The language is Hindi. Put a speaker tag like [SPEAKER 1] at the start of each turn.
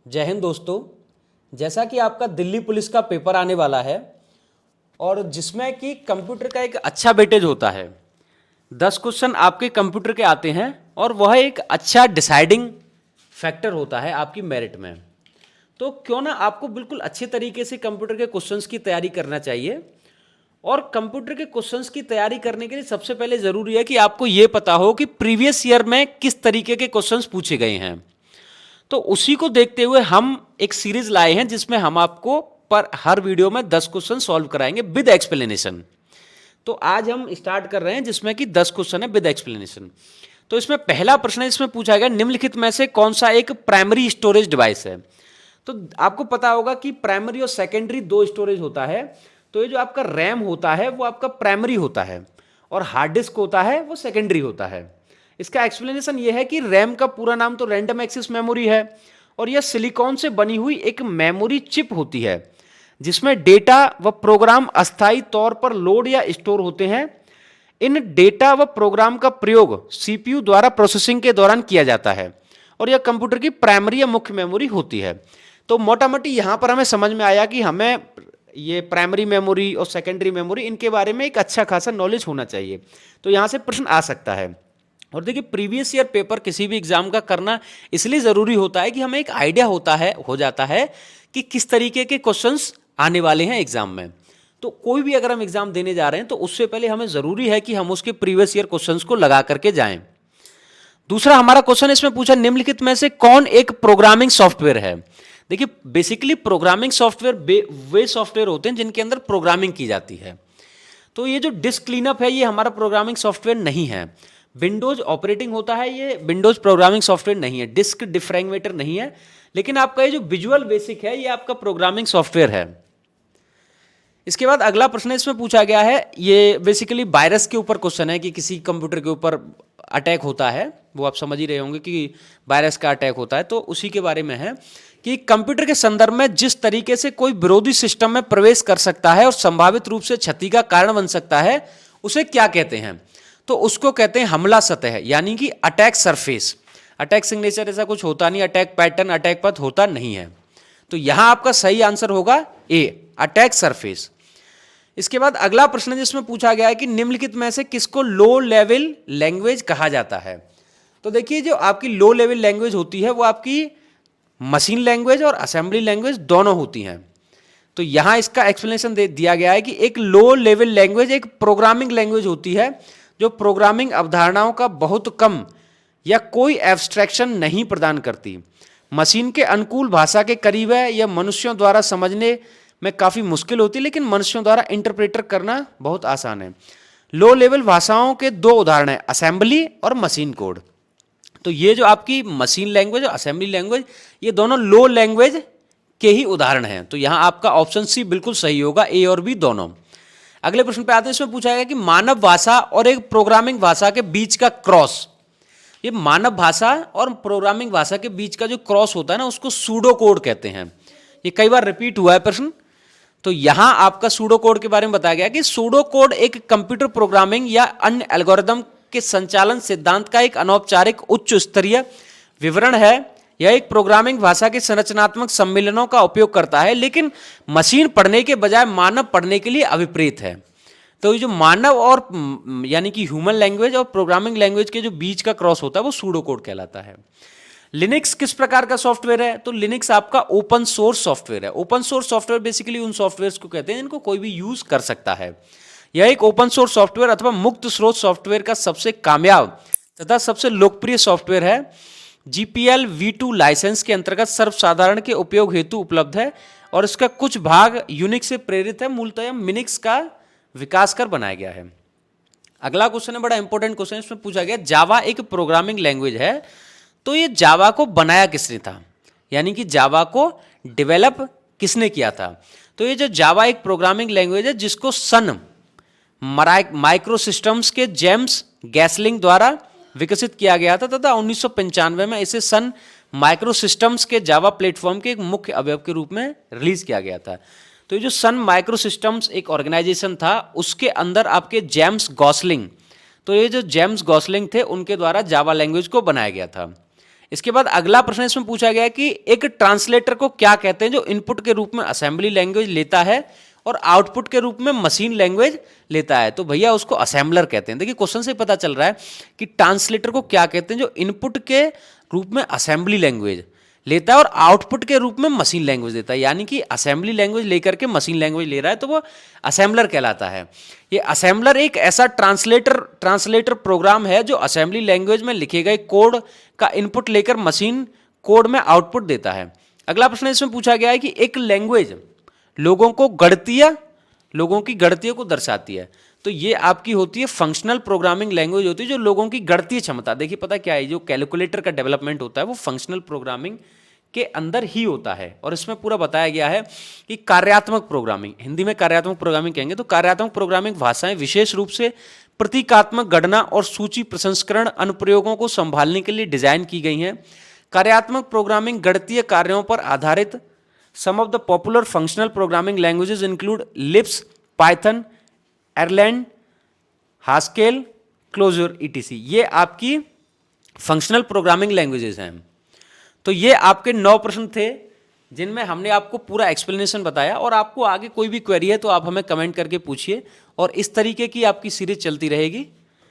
[SPEAKER 1] जय हिंद दोस्तों। जैसा कि आपका दिल्ली पुलिस का पेपर आने वाला है और जिसमें कि कंप्यूटर का एक अच्छा वेटेज होता है, 10 क्वेश्चन आपके कंप्यूटर के आते हैं और वह एक अच्छा डिसाइडिंग फैक्टर होता है आपकी मेरिट में। तो क्यों ना आपको बिल्कुल अच्छे तरीके से कंप्यूटर के क्वेश्चंस की तैयारी करना चाहिए। और कंप्यूटर के क्वेश्चंस की तैयारी करने के लिए सबसे पहले ज़रूरी है कि आपको ये पता हो कि प्रीवियस ईयर में किस तरीके के क्वेश्चंस पूछे गए हैं। तो उसी को देखते हुए हम एक सीरीज लाए हैं जिसमें हम आपको पर हर वीडियो में 10 क्वेश्चन सॉल्व कराएंगे विद एक्सप्लेनेशन। तो आज हम स्टार्ट कर रहे हैं जिसमें कि 10 क्वेश्चन है विद एक्सप्लेनेशन। तो इसमें पहला प्रश्न इसमें पूछा गया, निम्नलिखित में से कौन सा एक प्राइमरी स्टोरेज डिवाइस है। तो आपको पता होगा कि प्राइमरी और सेकेंडरी दो स्टोरेज होता है। तो ये जो आपका रैम होता है वो आपका प्राइमरी होता है और हार्ड डिस्क होता है वो सेकेंडरी होता है। इसका एक्सप्लेनेशन ये है कि रैम का पूरा नाम तो रैंडम एक्सेस मेमोरी है और यह सिलिकॉन से बनी हुई एक मेमोरी चिप होती है जिसमें डेटा व प्रोग्राम अस्थायी तौर पर लोड या स्टोर होते हैं। इन डेटा व प्रोग्राम का प्रयोग सीपीयू द्वारा प्रोसेसिंग के दौरान किया जाता है और यह कंप्यूटर की प्राइमरी या मुख्य मेमोरी होती है। तो मोटा मोटी यहाँ पर हमें समझ में आया कि हमें ये प्राइमरी मेमोरी और सेकेंडरी मेमोरी इनके बारे में एक अच्छा खासा नॉलेज होना चाहिए। तो यहाँ से प्रश्न आ सकता है। और देखिए, प्रीवियस ईयर पेपर किसी भी एग्जाम का करना इसलिए ज़रूरी होता है कि हमें एक आइडिया हो जाता है कि किस तरीके के क्वेश्चंस आने वाले हैं एग्जाम में। तो कोई भी अगर हम एग्जाम देने जा रहे हैं तो उससे पहले हमें ज़रूरी है कि हम उसके प्रीवियस ईयर क्वेश्चंस को लगा करके जाएं। दूसरा हमारा क्वेश्चन इसमें पूछा, निम्नलिखित में से कौन एक प्रोग्रामिंग सॉफ्टवेयर है। देखिए, बेसिकली प्रोग्रामिंग सॉफ्टवेयर वे सॉफ्टवेयर होते हैं जिनके अंदर प्रोग्रामिंग की जाती है। तो ये जो डिस्क क्लीनअप है ये हमारा प्रोग्रामिंग सॉफ्टवेयर नहीं है। विंडोज ऑपरेटिंग होता है, ये विंडोज प्रोग्रामिंग सॉफ्टवेयर नहीं है। डिस्क डिफ्रैगमेंटर नहीं है। लेकिन आपका ये जो विजुअल बेसिक है ये आपका प्रोग्रामिंग सॉफ्टवेयर है। इसके बाद अगला प्रश्न इसमें पूछा गया है, ये बेसिकली वायरस के ऊपर क्वेश्चन है कि किसी कंप्यूटर के ऊपर अटैक होता है, वो आप समझ ही रहे होंगे कि वायरस का अटैक होता है। तो उसी के बारे में है कि कंप्यूटर के संदर्भ में जिस तरीके से कोई विरोधी सिस्टम में प्रवेश कर सकता है और संभावित रूप से क्षति का कारण बन सकता है उसे क्या कहते हैं। तो उसको कहते हैं हमला सतह, यानी कि अटैक सरफेस। अटैक सिग्नेचर ऐसा कुछ होता नहीं, अटैक पैटर्न, अटैक पथ होता नहीं है। तो यहां आपका सही आंसर होगा ए, अटैक सरफेस। इसके बाद अगला प्रश्न जिसमें पूछा गया है कि निम्नलिखित में से किसको लो लेवल लैंग्वेज कहा जाता है। तो देखिए, जो आपकी लो लेवल लैंग्वेज होती है वो आपकी मशीन लैंग्वेज और असेंबली लैंग्वेज दोनों होती हैं। तो यहां इसका एक्सप्लेनेशन दिया गया है कि एक लो लेवल लैंग्वेज एक प्रोग्रामिंग लैंग्वेज होती है जो प्रोग्रामिंग अवधारणाओं का बहुत कम या कोई एब्स्ट्रैक्शन नहीं प्रदान करती, मशीन के अनुकूल भाषा के करीब है, यह मनुष्यों द्वारा समझने में काफ़ी मुश्किल होती है लेकिन मनुष्यों द्वारा इंटरप्रेटर करना बहुत आसान है। लो लेवल भाषाओं के दो उदाहरण हैं, असेंबली और मशीन कोड। तो ये जो आपकी मशीन लैंग्वेज और असेंबली लैंग्वेज ये दोनों लो लैंग्वेज के ही उदाहरण हैं। तो यहाँ आपका ऑप्शन सी बिल्कुल सही होगा, ए और बी दोनों। अगले प्रश्न पे आते हैं, इसमें पूछा गया कि मानव भाषा और एक प्रोग्रामिंग भाषा के बीच का क्रॉस। ये मानव भाषा और प्रोग्रामिंग भाषा के बीच का जो क्रॉस होता है ना उसको सूडो कोड कहते हैं। ये कई बार रिपीट हुआ है प्रश्न। तो यहां आपका सूडो कोड के बारे में बताया गया कि सूडो कोड एक कंप्यूटर प्रोग्रामिंग या अन्य एल्गोरिदम के संचालन सिद्धांत का एक अनौपचारिक उच्च स्तरीय विवरण है। यह एक प्रोग्रामिंग भाषा के संरचनात्मक सम्मेलनों का उपयोग करता है लेकिन मशीन पढ़ने के बजाय मानव पढ़ने के लिए अभिप्रेत है। तो ये जो मानव और यानी कि ह्यूमन लैंग्वेज और प्रोग्रामिंग लैंग्वेज के जो बीच का क्रॉस होता है वो सूडो कोड कहलाता है। लिनक्स किस प्रकार का सॉफ्टवेयर है। तो लिनक्स आपका ओपन सोर्स सॉफ्टवेयर है। ओपन सोर्स सॉफ्टवेयर बेसिकली उन सॉफ्टवेयर्स को कहते हैं जिनको कोई भी यूज कर सकता है। यह एक ओपन सोर्स सॉफ्टवेयर अथवा मुक्त स्रोत सॉफ्टवेयर का सबसे कामयाब तथा सबसे लोकप्रिय सॉफ्टवेयर है। GPL v2 लाइसेंस के अंतर्गत सर्वसाधारण के उपयोग हेतु उपलब्ध है और इसका कुछ भाग यूनिक्स से प्रेरित है। मूलतः मिनिक्स का विकास कर बनाया गया है। अगला क्वेश्चन है, बड़ा इंपॉर्टेंट क्वेश्चन, इसमें पूछा गया जावा एक प्रोग्रामिंग लैंग्वेज है। तो ये जावा को बनाया किसने था, यानी कि जावा को डेवलप किसने किया था। तो ये जो जावा एक प्रोग्रामिंग लैंग्वेज है जिसको सन माइक्रो सिस्टम्स के जेम्स गैसलिंग द्वारा विकसित किया गया था तथा 1995 में इसे सन माइक्रो सिस्टम्स के जावा प्लेटफॉर्म के एक मुख्य अवयव के रूप में रिलीज किया गया था। तो ये जो सन माइक्रो सिस्टम्स एक ऑर्गेनाइजेशन था उसके अंदर आपके जेम्स गॉसलिंग, तो ये जो जेम्स गॉसलिंग थे उनके द्वारा जावा लैंग्वेज को बनाया गया था। इसके बाद अगला प्रश्न इसमें पूछा गया है कि एक ट्रांसलेटर को क्या कहते हैं जो इनपुट के रूप में असेंबली लैंग्वेज लेता है और आउटपुट के रूप में मशीन लैंग्वेज लेता है। तो भैया उसको असेंबलर कहते हैं। देखिए क्वेश्चन से पता चल रहा है कि ट्रांसलेटर को क्या कहते हैं जो इनपुट के रूप में असेंबली लैंग्वेज लेता है और आउटपुट के रूप में मशीन लैंग्वेज देता है, यानी कि असेंबली लैंग्वेज लेकर के मशीन लैंग्वेज ले रहा है तो वो असेंबलर कहलाता है। ये असेंबलर एक ऐसा ट्रांसलेटर प्रोग्राम है जो असेंबली लैंग्वेज में लिखे गए कोड का इनपुट लेकर मशीन कोड में आउटपुट देता है। अगला प्रश्न इसमें पूछा गया है कि एक लैंग्वेज लोगों की गणतियों को दर्शाती है। तो ये आपकी होती है फंक्शनल प्रोग्रामिंग लैंग्वेज होती है जो लोगों की गणतीय क्षमता, देखिए पता क्या है, जो कैलकुलेटर का डेवलपमेंट होता है वो फंक्शनल प्रोग्रामिंग के अंदर ही होता है। और इसमें पूरा बताया गया है कि कार्यात्मक प्रोग्रामिंग, हिंदी में कार्यात्मक प्रोग्रामिंग कहेंगे, तो कार्यात्मक प्रोग्रामिंग भाषाएं विशेष रूप से प्रतीकात्मक गणना और सूची प्रसंस्करण अनुप्रयोगों को संभालने के लिए डिजाइन की गई हैं। कार्यात्मक प्रोग्रामिंग गणितीय कार्यों पर आधारित। Some of the popular functional programming languages include लिप्स, Python, Erlang, Haskell, Clojure, ETC. ये आपकी फंक्शनल प्रोग्रामिंग लैंग्वेजेस हैं। तो ये आपके 9 प्रश्न थे जिनमें हमने आपको पूरा एक्सप्लेनेशन बताया। और आपको आगे कोई भी क्वेरी है तो आप हमें कमेंट करके पूछिए और इस तरीके की आपकी सीरीज चलती रहेगी।